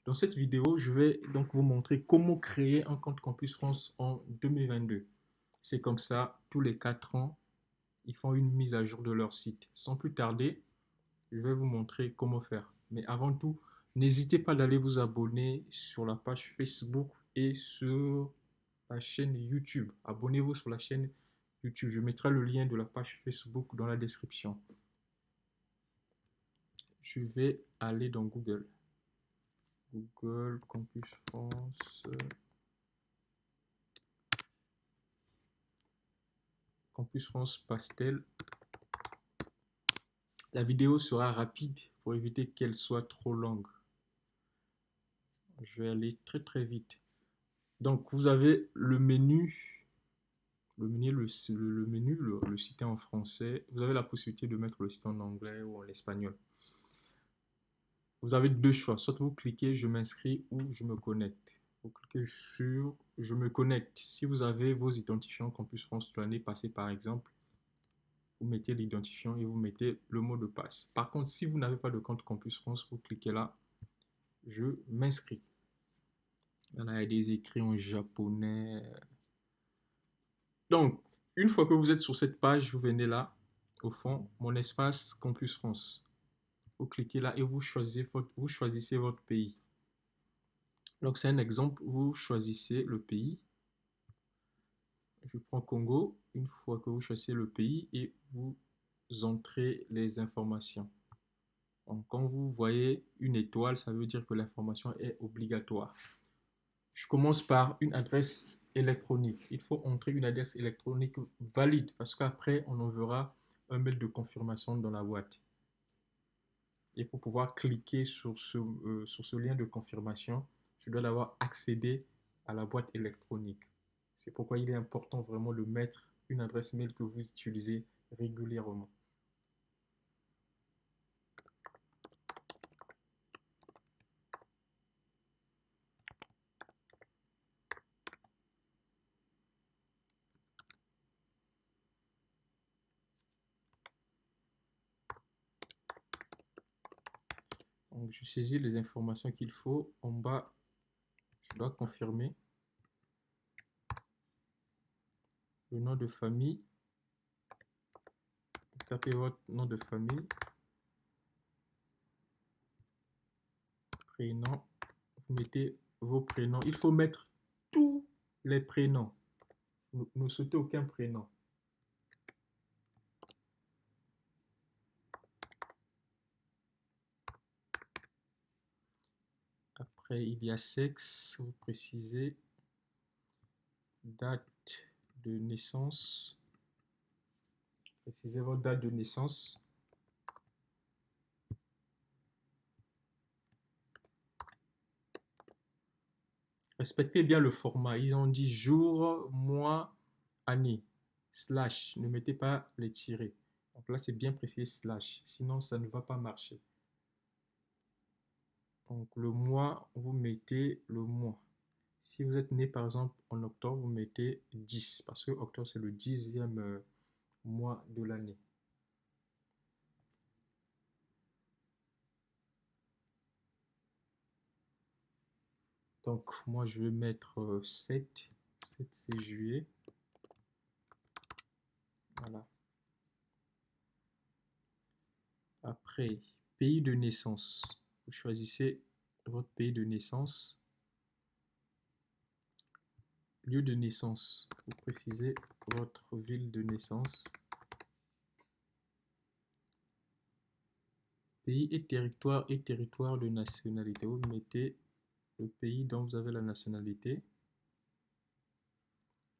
Dans cette vidéo, je vais donc vous montrer comment créer un compte Campus France en 2022. C'est comme ça, tous les 4 ans, ils font une mise à jour de leur site. Sans plus tarder, je vais vous montrer comment faire. Mais avant tout, n'hésitez pas d'aller vous abonner sur la page Facebook et sur la chaîne YouTube. Abonnez-vous sur la chaîne YouTube. Je mettrai le lien de la page Facebook dans la description. Je vais aller dans Google. Google Campus France. Campus France Pastel. La vidéo sera rapide pour éviter qu'elle soit trop longue. Je vais aller très très vite. Donc vous avez le menu, le site est en français. Vous avez la possibilité de mettre le site en anglais ou en espagnol. Vous avez deux choix, soit vous cliquez je m'inscris ou je me connecte. Vous cliquez sur je me connecte. Si vous avez vos identifiants Campus France de l'année passée par exemple, vous mettez l'identifiant et vous mettez le mot de passe. Par contre, si vous n'avez pas de compte Campus France, vous cliquez là, je m'inscris. Il y a des écrits en japonais. Donc, une fois que vous êtes sur cette page, vous venez là, au fond, mon espace Campus France. Vous cliquez là et vous choisissez votre pays. Donc, c'est un exemple, vous choisissez le pays. Je prends Congo, une fois que vous choisissez le pays et vous entrez les informations. Donc, quand vous voyez une étoile, ça veut dire que l'information est obligatoire. Je commence par une adresse électronique. Il faut entrer une adresse électronique valide parce qu'après, on enverra un mail de confirmation dans la boîte. Et pour pouvoir cliquer sur ce lien de confirmation, je dois avoir accédé à la boîte électronique. C'est pourquoi il est important vraiment de mettre une adresse mail que vous utilisez régulièrement. Donc, je saisis les informations qu'il faut. En bas, je dois confirmer le nom de famille. Tapez votre nom de famille, prénom, vous mettez vos prénoms. Il faut mettre tous les prénoms. Ne sautez aucun prénom. Après, il y a sexe, vous précisez date de naissance. Précisez votre date de naissance. Respectez bien le format. Ils ont dit jour, mois, année, slash. Ne mettez pas les tirés. Donc là, c'est bien précisé slash. Sinon, ça ne va pas marcher. Donc le mois, vous mettez le mois. Si vous êtes né par exemple en octobre, vous mettez 10 parce que octobre c'est le 10e mois de l'année. Donc moi je vais mettre 7. 7 c'est juillet. Voilà. Après, pays de naissance. Vous choisissez votre pays de naissance. Lieu de naissance. Vous précisez votre ville de naissance. Pays et territoire de nationalité. Vous mettez le pays dont vous avez la nationalité.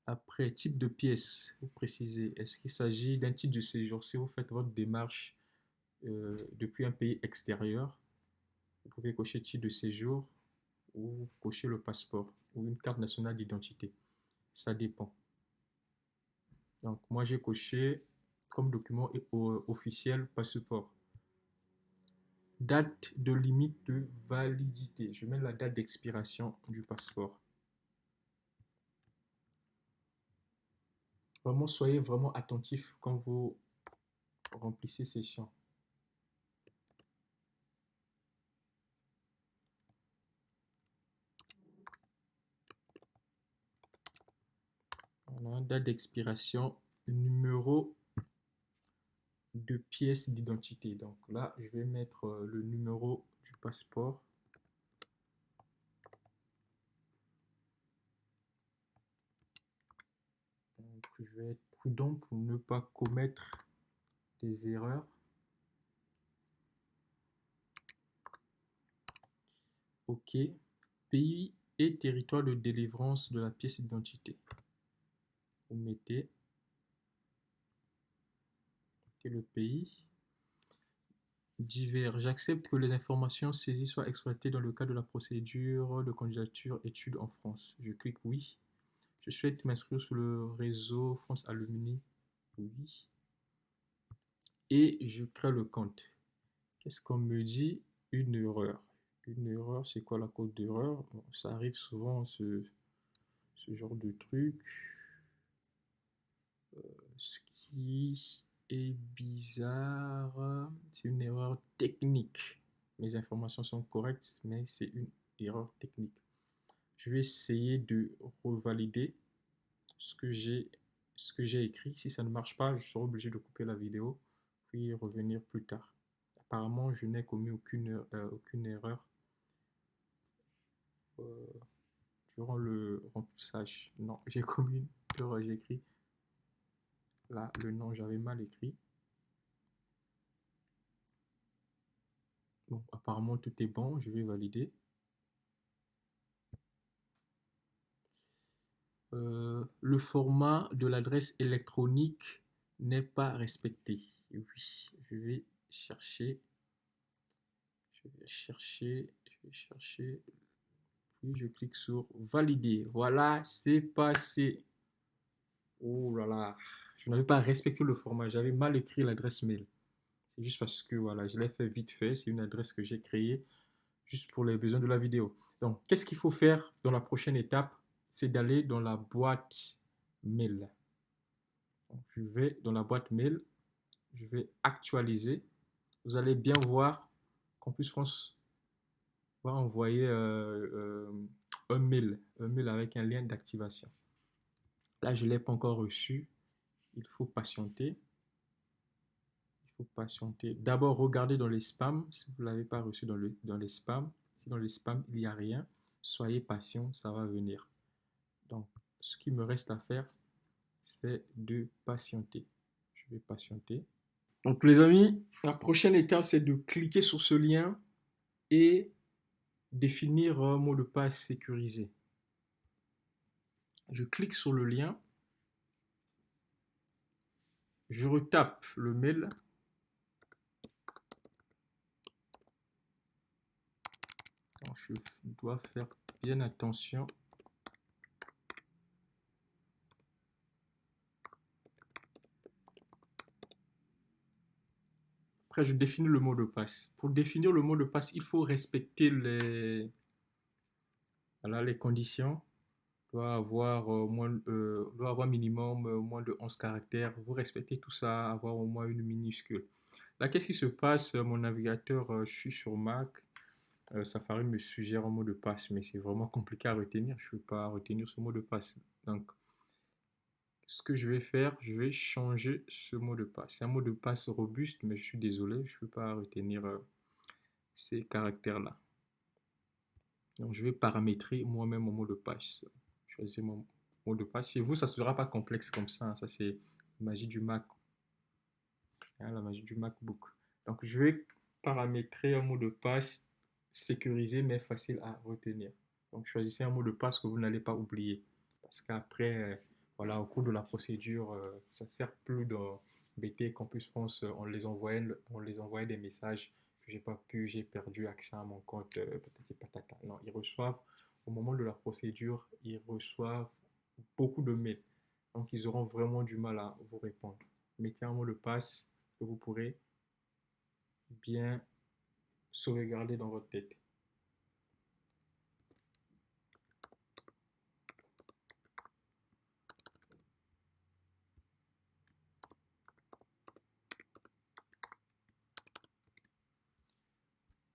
Après, type de pièce, vous précisez, est-ce qu'il s'agit d'un titre de séjour? Si vous faites votre démarche depuis un pays extérieur, vous pouvez cocher titre de séjour ou cocher le passeport ou une carte nationale d'identité. Ça dépend. Donc, moi, j'ai coché comme document officiel passeport. Date de limite de validité. Je mets la date d'expiration du passeport. Vraiment, soyez vraiment attentif quand vous remplissez ces champs. Voilà, date d'expiration, numéro de pièce d'identité. Donc là, je vais mettre le numéro du passeport. Donc, je vais être prudent pour ne pas commettre des erreurs. OK. Pays et territoire de délivrance de la pièce d'identité. Vous mettez le pays. Divers. J'accepte que les informations saisies soient exploitées dans le cadre de la procédure de candidature études en France. Je clique oui. Je souhaite m'inscrire sur le réseau France Alumni. Oui. Et je crée le compte. Qu'est-ce qu'on me dit? Une erreur. Une erreur, c'est quoi la code d'erreur? Bon, ça arrive souvent, ce genre de truc. Ce qui est bizarre, c'est une erreur technique. Mes informations sont correctes, mais c'est une erreur technique. Je vais essayer de revalider ce que j'ai écrit. Si ça ne marche pas, je serai obligé de couper la vidéo, puis revenir plus tard. Apparemment, je n'ai commis aucune erreur euh, durant le remplissage. Non, j'ai commis une erreur. J'ai écrit là le nom, j'avais mal écrit. Bon, apparemment tout est bon, je vais valider. Le format de l'adresse électronique n'est pas respecté. Oui, je vais chercher, puis je clique sur valider. Voilà, c'est passé. Oh là là, je n'avais pas respecté le format, j'avais mal écrit l'adresse mail. C'est juste parce que voilà, je l'ai fait vite fait, c'est une adresse que j'ai créée juste pour les besoins de la vidéo. Donc, qu'est-ce qu'il faut faire dans la prochaine étape? C'est d'aller dans la boîte mail. Donc, je vais dans la boîte mail, je vais actualiser. Vous allez bien voir Campus France va envoyer un mail avec un lien d'activation. Là, je ne l'ai pas encore reçu. Il faut patienter. D'abord, regardez dans les spams si vous ne l'avez pas reçu dans les spams. Si dans les spams, il n'y a rien, soyez patient, ça va venir. Donc, ce qui me reste à faire, c'est de patienter. Je vais patienter. Donc, les amis, la prochaine étape, c'est de cliquer sur ce lien et définir un mot de passe sécurisé. Je clique sur le lien. Je retape le mail. Donc, je dois faire bien attention. Après, je définis le mot de passe. Pour définir le mot de passe, il faut respecter les conditions. Doit avoir doit avoir minimum moins de 11 caractères. Vous respectez tout ça, avoir au moins une minuscule. Là, qu'est-ce qui se passe? Mon navigateur, je suis sur Mac. Safari me suggère un mot de passe, mais c'est vraiment compliqué à retenir. Je ne peux pas retenir ce mot de passe. Donc, ce que je vais faire, je vais changer ce mot de passe. C'est un mot de passe robuste, mais je suis désolé, je ne peux pas retenir ces caractères-là. Donc, je vais paramétrer moi-même mon mot de passe. Choisir mon mot de passe. Chez vous, ça ne sera pas complexe comme ça, hein. Ça, c'est la magie du Mac, hein, la magie du MacBook. Donc, je vais paramétrer un mot de passe sécurisé, mais facile à retenir. Donc, choisissez un mot de passe que vous n'allez pas oublier. Parce qu'après, voilà, au cours de la procédure, ça ne sert plus d'embêter Campus France. On les envoyait des messages que j'ai pas pu, j'ai perdu accès à mon compte, patati patata. Non, ils reçoivent, au moment de la procédure, ils reçoivent beaucoup de mails. Donc, ils auront vraiment du mal à vous répondre. Mettez un mot de passe que vous pourrez bien sauvegarder dans votre tête.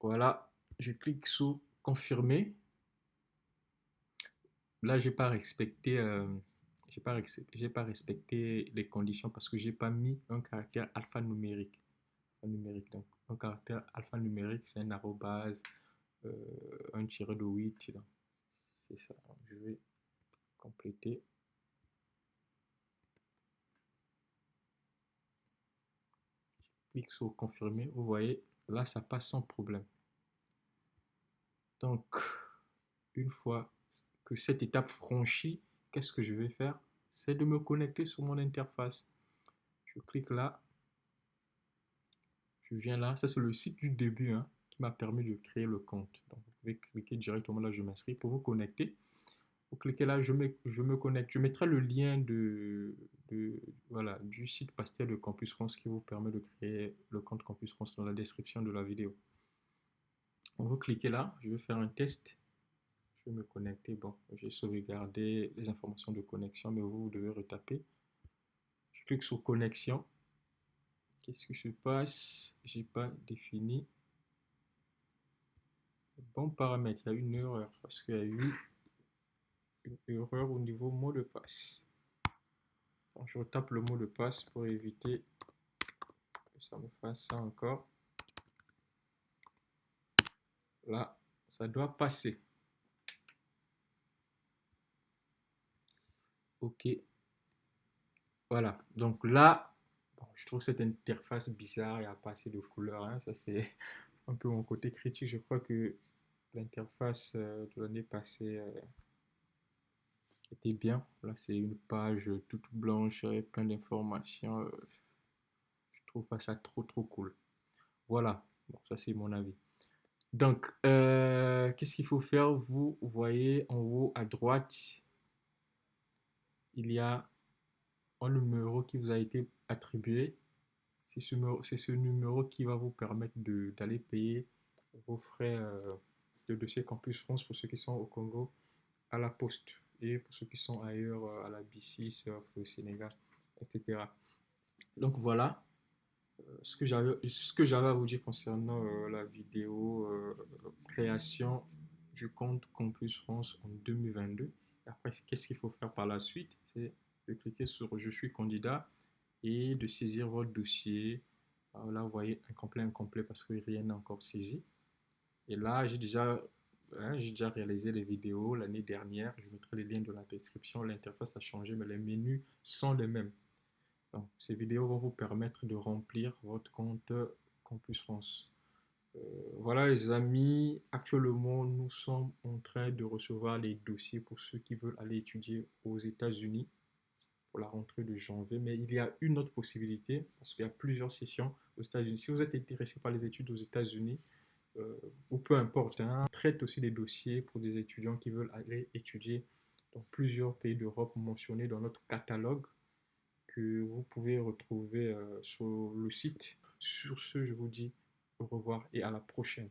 Voilà, je clique sur confirmer. Là, j'ai pas respecté j'ai pas respecté les conditions parce que j'ai pas mis un caractère alphanumérique. Numérique. Donc, un caractère alphanumérique, c'est un arrobase, euh, un tiré de 8. C'est ça. Je vais compléter. Je clique sur confirmer. Vous voyez, là, ça passe sans problème. Donc, une fois que cette étape franchie, qu'est-ce que je vais faire? C'est de me connecter sur mon interface. Je clique là. Je viens là. Ça, c'est le site du début hein, qui m'a permis de créer le compte. Donc, vous pouvez cliquer directement là, je m'inscris pour vous connecter. Vous cliquez là, je me connecte. Je mettrai le lien voilà, du site Pasteur de Campus France qui vous permet de créer le compte Campus France dans la description de la vidéo. Donc, vous cliquez là, je vais faire un test. Je vais me connecter. Bon, j'ai sauvegardé les informations de connexion, mais vous devez retaper. Je clique sur connexion. Qu'est-ce qui se passe? J'ai pas défini. Bon paramètre, il y a une erreur parce qu'il y a eu une erreur au niveau mot de passe. Donc, je retape le mot de passe pour éviter que ça me fasse ça encore. Là, ça doit passer. OK. Voilà. Donc là, bon, je trouve cette interface bizarre. Il n'y a pas assez de couleurs. Hein. Ça, c'est un peu mon côté critique. Je crois que l'interface de l'année passée était bien. Là, c'est une page toute blanche avec plein d'informations. Je trouve pas ça trop cool. Voilà. Bon, ça, c'est mon avis. Donc, qu'est-ce qu'il faut faire? Vous voyez en haut à droite, il y a un numéro qui vous a été attribué. C'est ce numéro qui va vous permettre d'aller payer vos frais de dossier Campus France pour ceux qui sont au Congo à la Poste et pour ceux qui sont ailleurs à la BC, au Sénégal, etc. Donc voilà ce que j'avais à vous dire concernant la vidéo création du compte Campus France en 2022. Et après, qu'est-ce qu'il faut faire par la suite? C'est de cliquer sur Je suis candidat et de saisir votre dossier. Alors là, vous voyez incomplet parce que rien n'est encore saisi. Et là, j'ai déjà réalisé les vidéos l'année dernière. Je mettrai les liens dans la description. L'interface a changé, mais les menus sont les mêmes. Donc, ces vidéos vont vous permettre de remplir votre compte Campus France. Voilà les amis, actuellement nous sommes en train de recevoir les dossiers pour ceux qui veulent aller étudier aux États-Unis pour la rentrée de janvier. Mais il y a une autre possibilité parce qu'il y a plusieurs sessions aux États-Unis. Si vous êtes intéressé par les études aux États-Unis, ou peu importe, hein, on traite aussi des dossiers pour des étudiants qui veulent aller étudier dans plusieurs pays d'Europe mentionnés dans notre catalogue que vous pouvez retrouver sur le site. Sur ce, je vous dis au revoir et à la prochaine.